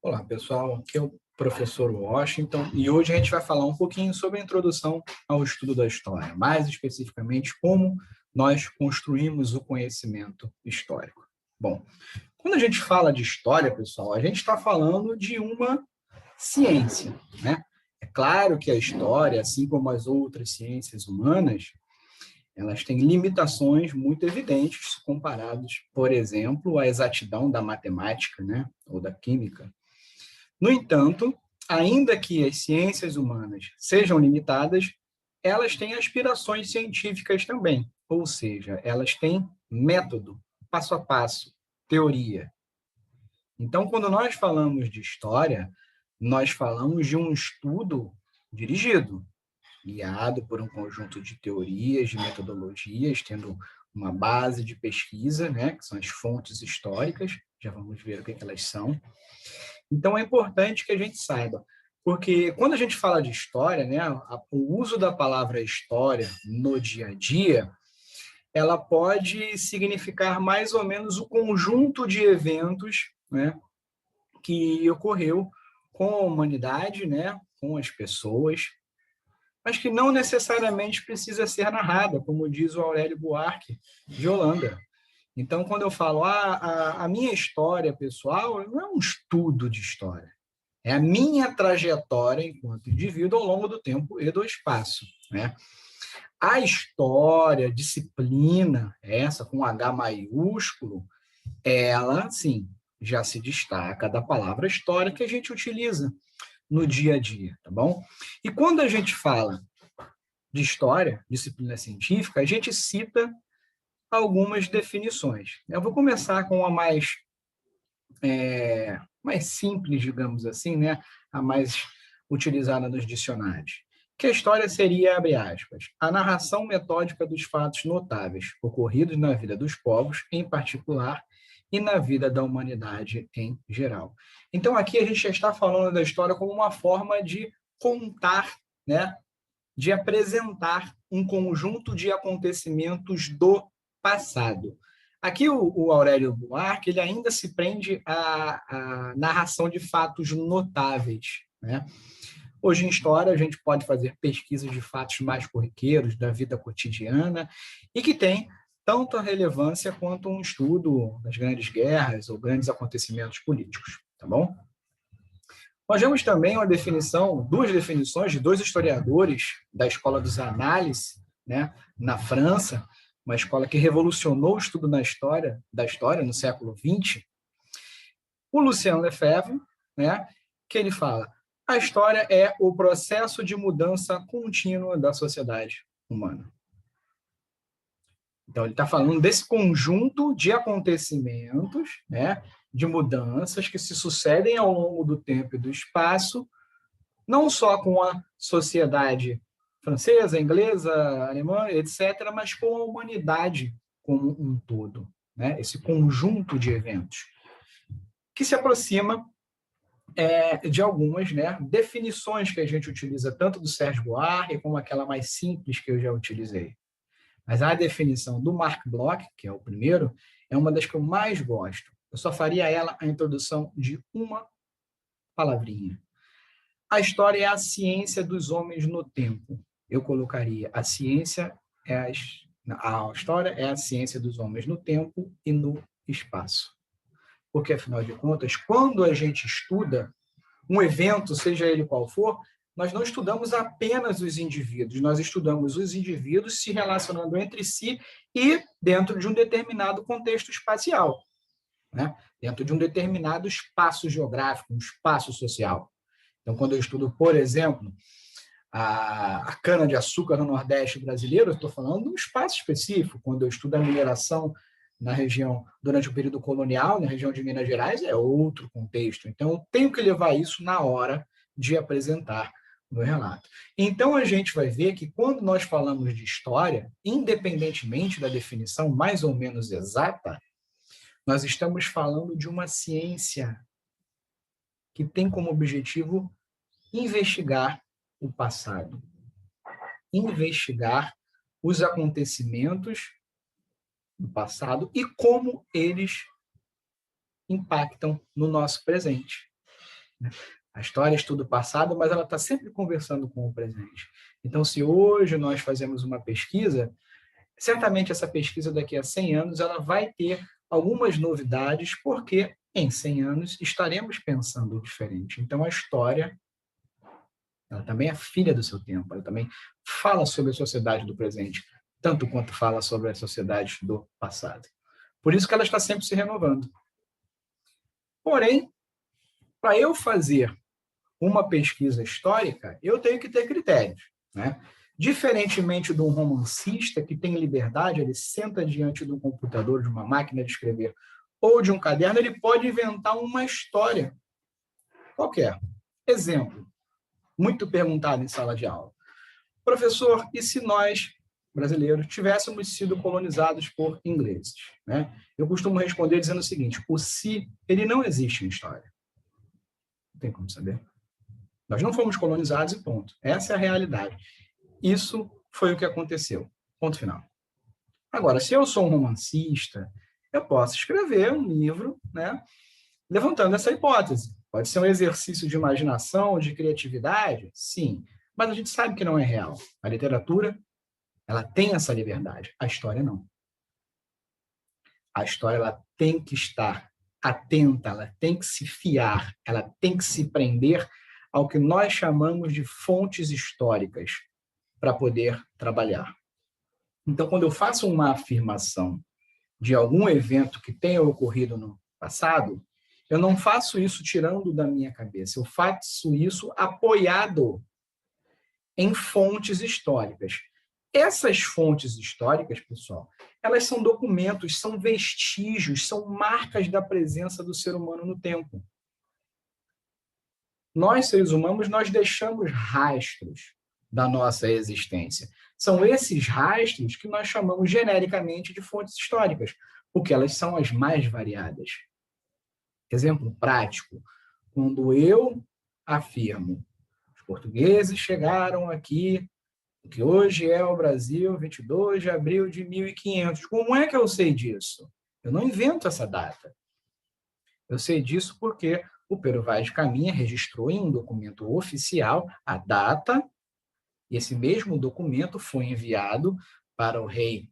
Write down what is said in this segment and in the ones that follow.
Olá, pessoal. Aqui é o professor Washington e hoje a gente vai falar um pouquinho sobre a introdução ao estudo da história, mais especificamente como nós construímos o conhecimento histórico. Bom, quando a gente fala de história, pessoal, a gente está falando de uma ciência, né? É claro que a história, assim como as outras ciências humanas, elas têm limitações muito evidentes comparadas, por exemplo, à exatidão da matemática, né, ou da química. No entanto, ainda que as ciências humanas sejam limitadas, elas têm aspirações científicas também, ou seja, elas têm método, passo a passo, teoria. Então, quando nós falamos de história, nós falamos de um estudo dirigido, guiado por um conjunto de teorias, de metodologias, tendo uma base de pesquisa, né, que são as fontes históricas, já vamos ver o que elas são. Então, é importante que a gente saiba, porque quando a gente fala de história, né, o uso da palavra história no dia a dia, ela pode significar mais ou menos o conjunto de eventos, né, que ocorreu com a humanidade, né, com as pessoas, mas que não necessariamente precisa ser narrada, como diz o Aurélio Buarque de Holanda. Então, quando eu falo, a minha história pessoal não é um estudo de história, é a minha trajetória enquanto indivíduo ao longo do tempo e do espaço, né? A história, disciplina, essa com H maiúsculo, ela, sim, já se destaca da palavra história que a gente utiliza no dia a dia, tá bom? E quando a gente fala de história, disciplina científica, a gente cita algumas definições. Eu vou começar com a mais simples, digamos assim, né? A mais utilizada nos dicionários. Que a história seria, abre aspas, a narração metódica dos fatos notáveis ocorridos na vida dos povos, em particular, e na vida da humanidade em geral. Então, aqui a gente já está falando da história como uma forma de contar, né? De apresentar um conjunto de acontecimentos do passado. Aqui o Aurélio Buarque ele ainda se prende à narração de fatos notáveis, né? Hoje, em história, a gente pode fazer pesquisas de fatos mais corriqueiros da vida cotidiana e que tem tanto a relevância quanto um estudo das grandes guerras ou grandes acontecimentos políticos, tá bom? Nós vemos também uma definição, duas definições de dois historiadores da Escola dos Análises, né, na França, uma escola que revolucionou o estudo da história no século XX, o Lucien Lefebvre, né, que ele fala: a história é o processo de mudança contínua da sociedade humana. Então, ele está falando desse conjunto de acontecimentos, né, de mudanças que se sucedem ao longo do tempo e do espaço, não só com a sociedade francesa, inglesa, alemã, etc., mas com a humanidade como um todo, né? Esse conjunto de eventos que se aproxima de algumas, né, definições que a gente utiliza tanto do Sérgio Buarque como aquela mais simples que eu já utilizei. Mas a definição do Marc Bloch, que é o primeiro, é uma das que eu mais gosto. Eu só faria ela a introdução de uma palavrinha. A história é a ciência dos homens no tempo. Eu colocaria a história é a ciência dos homens no tempo e no espaço. Porque, afinal de contas, quando a gente estuda um evento, seja ele qual for, nós não estudamos apenas os indivíduos, nós estudamos os indivíduos se relacionando entre si e dentro de um determinado contexto espacial, né? Dentro de um determinado espaço geográfico, um espaço social. Então, quando eu estudo, por exemplo, a cana-de-açúcar no Nordeste brasileiro, eu estou falando de um espaço específico. Quando eu estudo a mineração na região, durante o período colonial, na região de Minas Gerais, é outro contexto. Então, eu tenho que levar isso na hora de apresentar o meu relato. Então, a gente vai ver que quando nós falamos de história, independentemente da definição mais ou menos exata, nós estamos falando de uma ciência que tem como objetivo investigar o passado, investigar os acontecimentos do passado e como eles impactam no nosso presente. né? A história estuda o passado, mas ela está sempre conversando com o presente. Então, se hoje nós fazemos uma pesquisa, certamente essa pesquisa daqui a 100 anos ela vai ter algumas novidades, porque em 100 anos estaremos pensando diferente. Então, a história, ela também é filha do seu tempo, ela também fala sobre a sociedade do presente, tanto quanto fala sobre a sociedade do passado. Por isso que ela está sempre se renovando. Porém, para eu fazer uma pesquisa histórica, eu tenho que ter critérios, né? Diferentemente de um romancista que tem liberdade, ele senta diante de um computador, de uma máquina de escrever ou de um caderno, ele pode inventar uma história qualquer. Exemplo, muito perguntado em sala de aula. Professor, e se nós, brasileiros, tivéssemos sido colonizados por ingleses, né? Eu costumo responder dizendo o seguinte: o se, ele não existe em história. Não tem como saber. Nós não fomos colonizados e ponto. Essa é a realidade. Isso foi o que aconteceu. Ponto final. Agora, se eu sou um romancista, eu posso escrever um livro, né, levantando essa hipótese. Pode ser um exercício de imaginação, de criatividade, sim, mas a gente sabe que não é real. A literatura, ela tem essa liberdade, a história não. A história, ela tem que estar atenta, ela tem que se fiar, ela tem que se prender ao que nós chamamos de fontes históricas para poder trabalhar. Então, quando eu faço uma afirmação de algum evento que tenha ocorrido no passado, eu não faço isso tirando da minha cabeça, eu faço isso apoiado em fontes históricas. Essas fontes históricas, pessoal, elas são documentos, são vestígios, são marcas da presença do ser humano no tempo. Nós, seres humanos, nós deixamos rastros da nossa existência. São esses rastros que nós chamamos genericamente de fontes históricas, porque elas são as mais variadas. Exemplo prático, quando eu afirmo, os portugueses chegaram aqui, o que hoje é o Brasil, 22 de abril de 1500. Como é que eu sei disso? Eu não invento essa data. Eu sei disso porque o Pero Vaz de Caminha registrou em um documento oficial a data, e esse mesmo documento foi enviado para o rei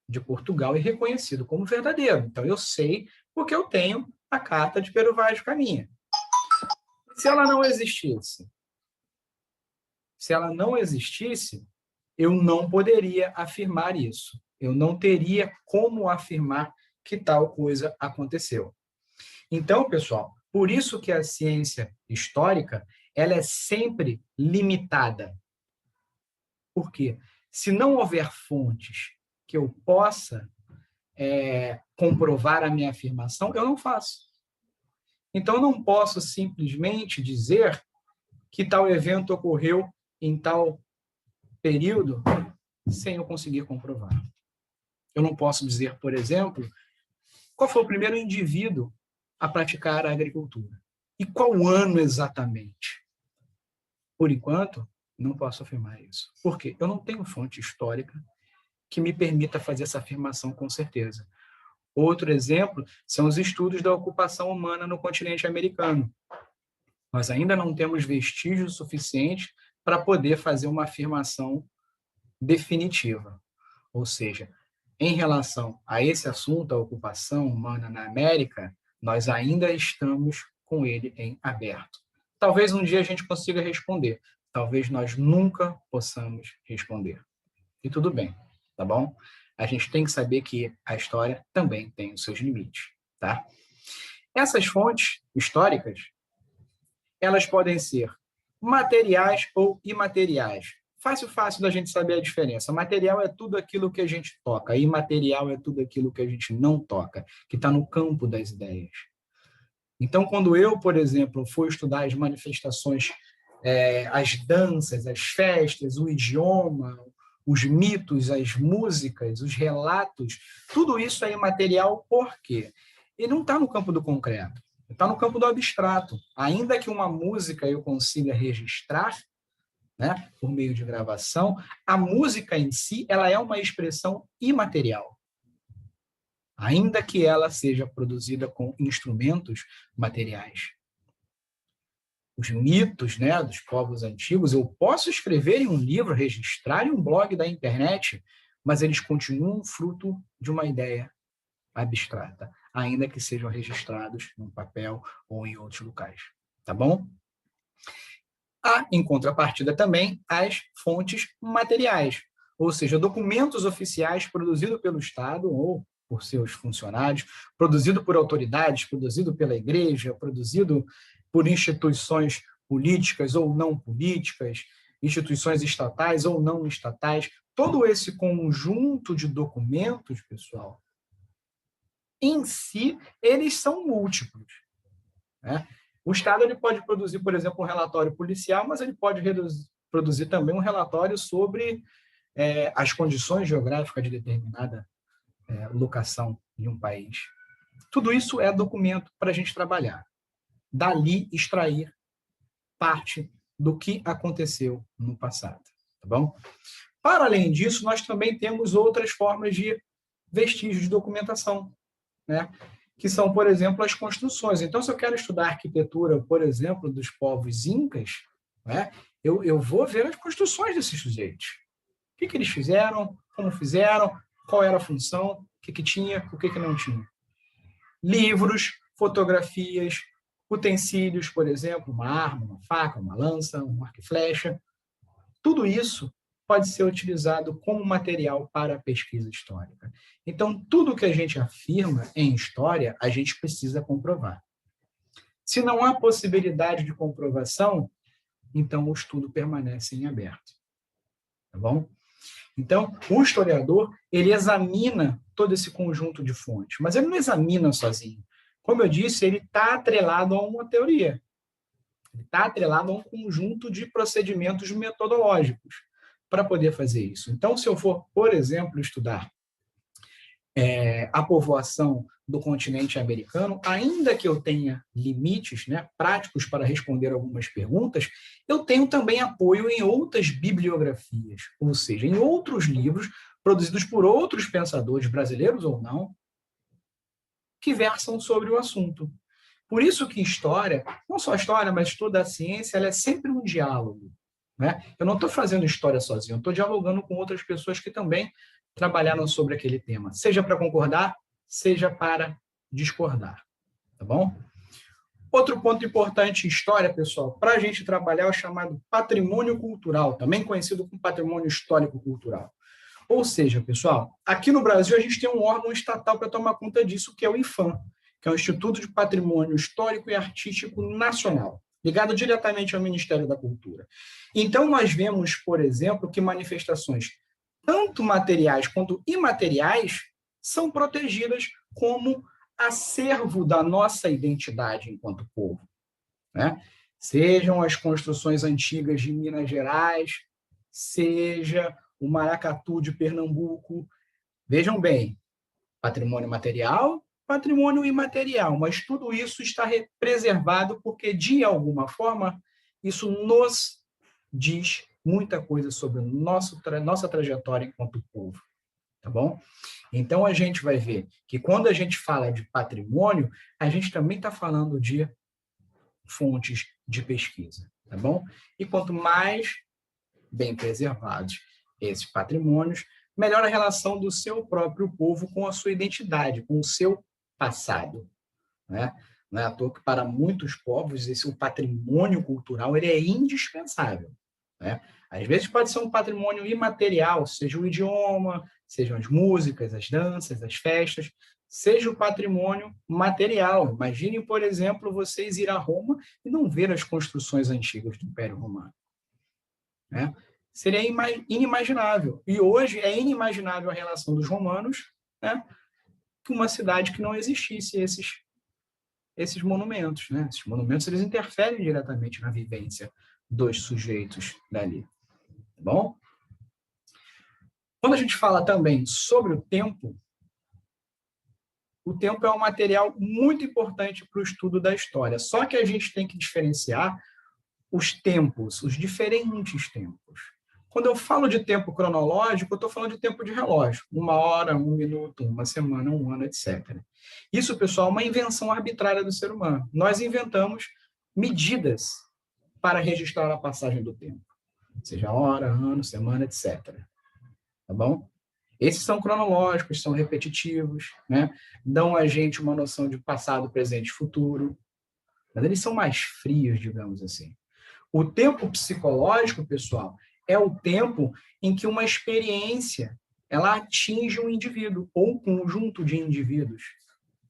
de Portugal e reconhecido como verdadeiro. Então, eu sei porque eu tenho a carta de Pero Vaz de Caminha. Se ela não existisse, eu não poderia afirmar isso. Eu não teria como afirmar que tal coisa aconteceu. Então, pessoal, por isso que a ciência histórica, ela é sempre limitada. Por quê? Se não houver fontes que eu possa comprovar a minha afirmação, eu não faço. Então, eu não posso simplesmente dizer que tal evento ocorreu em tal período sem eu conseguir comprovar. Eu não posso dizer, por exemplo, qual foi o primeiro indivíduo a praticar a agricultura e qual ano exatamente. Por enquanto, não posso afirmar isso. Por quê? Eu não tenho fonte histórica que me permita fazer essa afirmação com certeza. Outro exemplo são os estudos da ocupação humana no continente americano. Nós ainda não temos vestígios suficientes para poder fazer uma afirmação definitiva. Ou seja, em relação a esse assunto, a ocupação humana na América, nós ainda estamos com ele em aberto. Talvez um dia a gente consiga responder, talvez nós nunca possamos responder. E tudo bem, tá bom? A gente tem que saber que a história também tem os seus limites, tá? Essas fontes históricas, elas podem ser materiais ou imateriais. Fácil da gente saber a diferença. Material é tudo aquilo que a gente toca, imaterial é tudo aquilo que a gente não toca, que está no campo das ideias. Então, quando eu, por exemplo, for estudar as manifestações, as danças, as festas, o idioma, os mitos, as músicas, os relatos, tudo isso é imaterial por quê? Ele não está no campo do concreto, está no campo do abstrato. Ainda que uma música eu consiga registrar, né, por meio de gravação, a música em si ela é uma expressão imaterial. Ainda que ela seja produzida com instrumentos materiais. os mitos, né, dos povos antigos, eu posso escrever em um livro, registrar em um blog da internet, mas eles continuam fruto de uma ideia abstrata, ainda que sejam registrados num papel ou em outros locais. Tá bom? Há, em contrapartida, também as fontes materiais, ou seja, documentos oficiais produzidos pelo Estado ou por seus funcionários, produzido por autoridades, produzido pela igreja, produzido por instituições políticas ou não políticas, instituições estatais ou não estatais. Todo esse conjunto de documentos, pessoal, em si, eles são múltiplos, né? O Estado ele pode produzir, por exemplo, um relatório policial, mas ele pode produzir também um relatório sobre as condições geográficas de determinada locação em um país. Tudo isso é documento para a gente trabalhar. Dali, extrair parte do que aconteceu no passado. Tá bom? Para além disso, nós também temos outras formas de vestígios de documentação, né? Que são, por exemplo, as construções. Então, se eu quero estudar a arquitetura, por exemplo, dos povos incas, né, eu vou ver as construções desses sujeitos. O que eles fizeram, como fizeram, qual era a função, o que tinha, o que não tinha. Livros, fotografias, utensílios, por exemplo, uma arma, uma faca, uma lança, um arco e flecha. Tudo isso pode ser utilizado como material para a pesquisa histórica. Então, tudo que a gente afirma em história, a gente precisa comprovar. Se não há possibilidade de comprovação, então o estudo permanece em aberto. Tá bom? Então, o historiador, ele examina todo esse conjunto de fontes, mas ele não examina sozinho. Como eu disse, ele está atrelado a uma teoria. Ele está atrelado a um conjunto de procedimentos metodológicos para poder fazer isso. Então, se eu for, por exemplo, estudar a povoação do continente americano, ainda que eu tenha limites, né, práticos para responder algumas perguntas, eu tenho também apoio em outras bibliografias, ou seja, em outros livros produzidos por outros pensadores, brasileiros ou não, que versam sobre o assunto. Por isso que história, não só história, mas toda a ciência, ela é sempre um diálogo, né? Eu não estou fazendo história sozinho, eu estou dialogando com outras pessoas que também trabalharam sobre aquele tema, seja para concordar, seja para discordar, tá bom? Outro ponto importante em história, pessoal, para a gente trabalhar é o chamado patrimônio cultural, também conhecido como patrimônio histórico-cultural. Ou seja, pessoal, aqui no Brasil a gente tem um órgão estatal para tomar conta disso, que é o IPHAN, que é o Instituto de Patrimônio Histórico e Artístico Nacional, ligado diretamente ao Ministério da Cultura. Então, nós vemos, por exemplo, que manifestações tanto materiais quanto imateriais são protegidas como acervo da nossa identidade enquanto povo, né? Sejam as construções antigas de Minas Gerais, seja o maracatu de Pernambuco. Vejam bem, patrimônio material, patrimônio imaterial, mas tudo isso está preservado porque, de alguma forma, isso nos diz muita coisa sobre nossa trajetória enquanto povo, tá bom? Então, a gente vai ver que quando a gente fala de patrimônio, a gente também está falando de fontes de pesquisa, tá bom? E quanto mais bem preservados esses patrimônios, melhor a relação do seu próprio povo com a sua identidade, com o seu passado, né? Não é à toa que para muitos povos esse patrimônio cultural ele é indispensável, né? Às vezes pode ser um patrimônio imaterial, seja o idioma, sejam as músicas, as danças, as festas, seja o patrimônio material. Imaginem, por exemplo, vocês ir a Roma e não ver as construções antigas do Império Romano, né? Seria inimaginável. E hoje é inimaginável a relação dos romanos, né, com uma cidade que não existisse esses monumentos, né? Esses monumentos eles interferem diretamente na vivência dos sujeitos dali. Tá bom? Quando a gente fala também sobre o tempo é um material muito importante para o estudo da história. Só que a gente tem que diferenciar os tempos, os diferentes tempos. Quando eu falo de tempo cronológico, eu estou falando de tempo de relógio. 1 hora, 1 minuto, 1 semana, 1 ano, etc. Isso, pessoal, é uma invenção arbitrária do ser humano. Nós inventamos medidas para registrar a passagem do tempo, seja hora, ano, semana, etc. Tá bom? Esses são cronológicos, são repetitivos, né? Dão a gente uma noção de passado, presente e futuro, mas eles são mais frios, digamos assim. O tempo psicológico, pessoal, é o tempo em que uma experiência ela atinge um indivíduo ou um conjunto de indivíduos,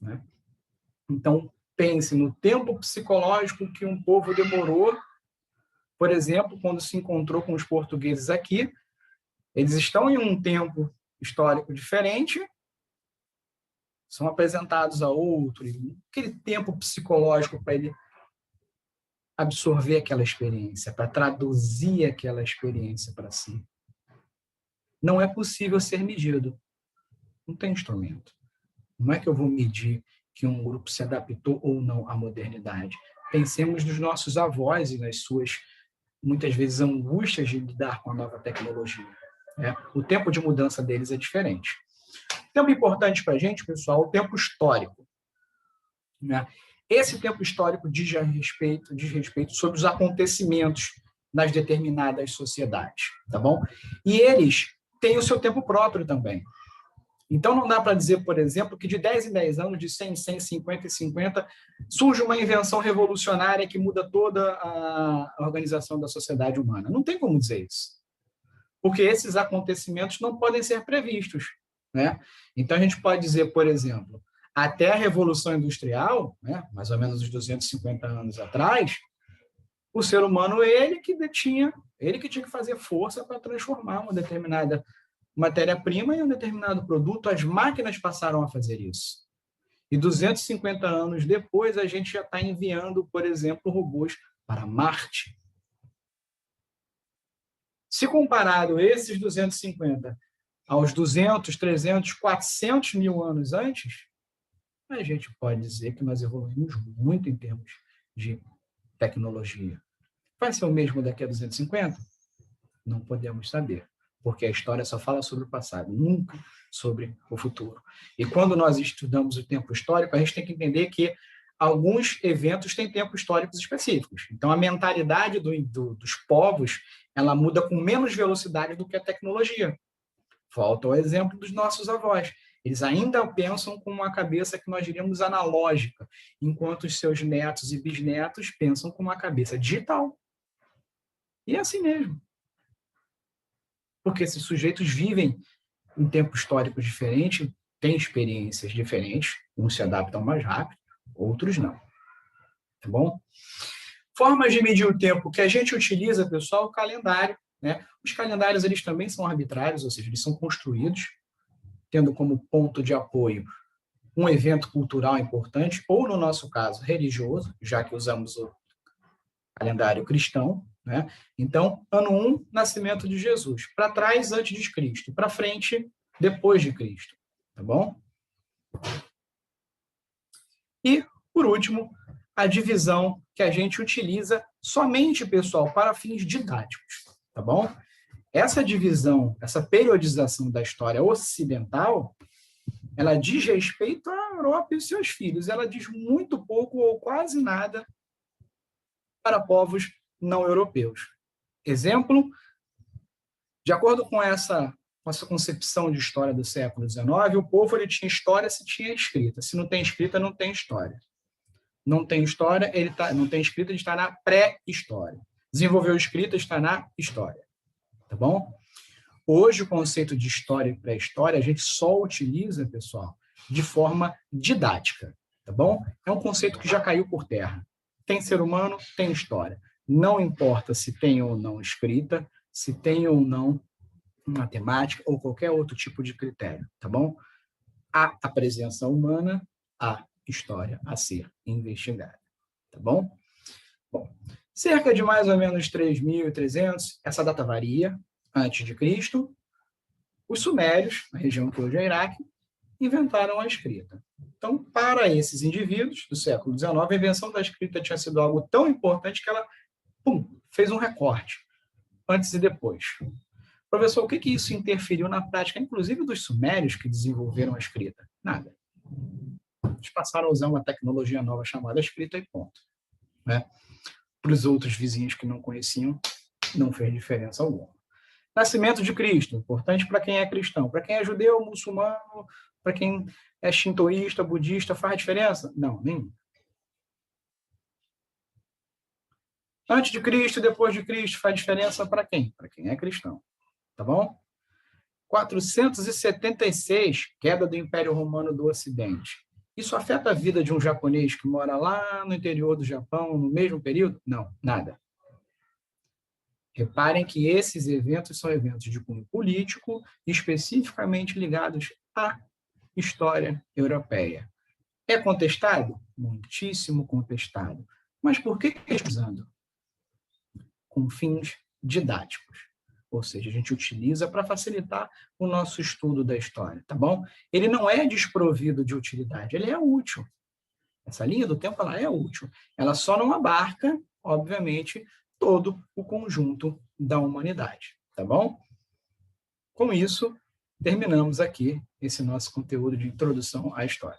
né? Então, pense no tempo psicológico que um povo demorou, por exemplo, quando se encontrou com os portugueses aqui. Eles estão em um tempo histórico diferente, são apresentados a outro, aquele tempo psicológico para ele absorver aquela experiência, para traduzir aquela experiência para si. Não é possível ser medido. Não tem instrumento. Não é que eu vou medir que um grupo se adaptou ou não à modernidade. Pensemos nos nossos avós e nas suas, muitas vezes, angústias de lidar com a nova tecnologia. O tempo de mudança deles é diferente. O tempo importante para a gente, pessoal, é o tempo histórico. Esse tempo histórico diz respeito sobre os acontecimentos nas determinadas sociedades, tá bom? E eles têm o seu tempo próprio também. Então, não dá para dizer, por exemplo, que de 10 em 10 anos, de 100 em 100, 50 em 50, surge uma invenção revolucionária que muda toda a organização da sociedade humana. Não tem como dizer isso. Porque esses acontecimentos não podem ser previstos, né? Então, a gente pode dizer, por exemplo, até a Revolução Industrial, né, mais ou menos uns 250 anos atrás, o ser humano, ele que tinha que fazer força para transformar uma determinada matéria-prima em um determinado produto. As máquinas passaram a fazer isso. E 250 anos depois, a gente já está enviando, por exemplo, robôs para Marte. Se comparado esses 250 aos 200, 300, 400 mil anos antes, a gente pode dizer que nós evoluímos muito em termos de tecnologia. Vai ser o mesmo daqui a 250? Não podemos saber, porque a história só fala sobre o passado, nunca sobre o futuro. E quando nós estudamos o tempo histórico, a gente tem que entender que alguns eventos têm tempos históricos específicos. Então, a mentalidade dos povos, ela muda com menos velocidade do que a tecnologia. Volta ao exemplo dos nossos avós. Eles ainda pensam com uma cabeça que nós diríamos analógica, enquanto os seus netos e bisnetos pensam com uma cabeça digital. E é assim mesmo. Porque esses sujeitos vivem em tempos históricos diferentes, têm experiências diferentes, uns se adaptam mais rápido, outros não. Tá bom? Formas de medir o tempo que a gente utiliza, pessoal, o calendário, né? Os calendários, eles também são arbitrários, ou seja, eles são construídos tendo como ponto de apoio um evento cultural importante, ou, no nosso caso, religioso, já que usamos o calendário cristão, né? Então, ano 1, nascimento de Jesus. Para trás, antes de Cristo. Para frente, depois de Cristo. Tá bom? E, por último, a divisão que a gente utiliza somente, pessoal, para fins didáticos. Tá bom? Essa divisão, essa periodização da história ocidental, ela diz respeito à Europa e seus filhos. Ela diz muito pouco ou quase nada para povos não europeus. Exemplo, de acordo com essa concepção de história do século XIX, o povo ele tinha história se tinha escrita. Se não tem escrita, não tem história. Não tem história, não tem escrita, ele está na pré-história. Desenvolveu escrita, está na história. Tá bom? Hoje, o conceito de história e pré-história, a gente só utiliza, pessoal, de forma didática, tá bom? É um conceito que já caiu por terra. Tem ser humano, tem história. Não importa se tem ou não escrita, se tem ou não matemática ou qualquer outro tipo de critério, tá bom? Há a presença humana, há história a ser investigada, tá bom? Bom, cerca de mais ou menos 3.300, essa data varia, antes de Cristo, os sumérios, a região que hoje é Iraque, inventaram a escrita. Então, para esses indivíduos do século XIX, a invenção da escrita tinha sido algo tão importante que ela fez um recorte, antes e depois. Professor, o que isso interferiu na prática, inclusive dos sumérios que desenvolveram a escrita? Nada. Eles passaram a usar uma tecnologia nova chamada escrita e ponto. Né? para os outros vizinhos que não conheciam, não fez diferença alguma. Nascimento de Cristo, importante para quem é cristão. Para quem é judeu, muçulmano, para quem é shintoísta, budista, faz diferença? Não, nenhum. Antes de Cristo, depois de Cristo, faz diferença para quem? Para quem é cristão, tá bom? 476, queda do Império Romano do Ocidente. Isso afeta a vida de um japonês que mora lá no interior do Japão, no mesmo período? Não, nada. Reparem que esses eventos são eventos de cunho político, especificamente ligados à história europeia. É contestado? Muitíssimo contestado. Mas por que usando? Com fins didáticos. Ou seja, a gente utiliza para facilitar o nosso estudo da história, tá bom? Ele não é desprovido de utilidade, ele é útil. Essa linha do tempo ela é útil. Ela só não abarca, obviamente, todo o conjunto da humanidade, tá bom? Com isso, terminamos aqui esse nosso conteúdo de introdução à história.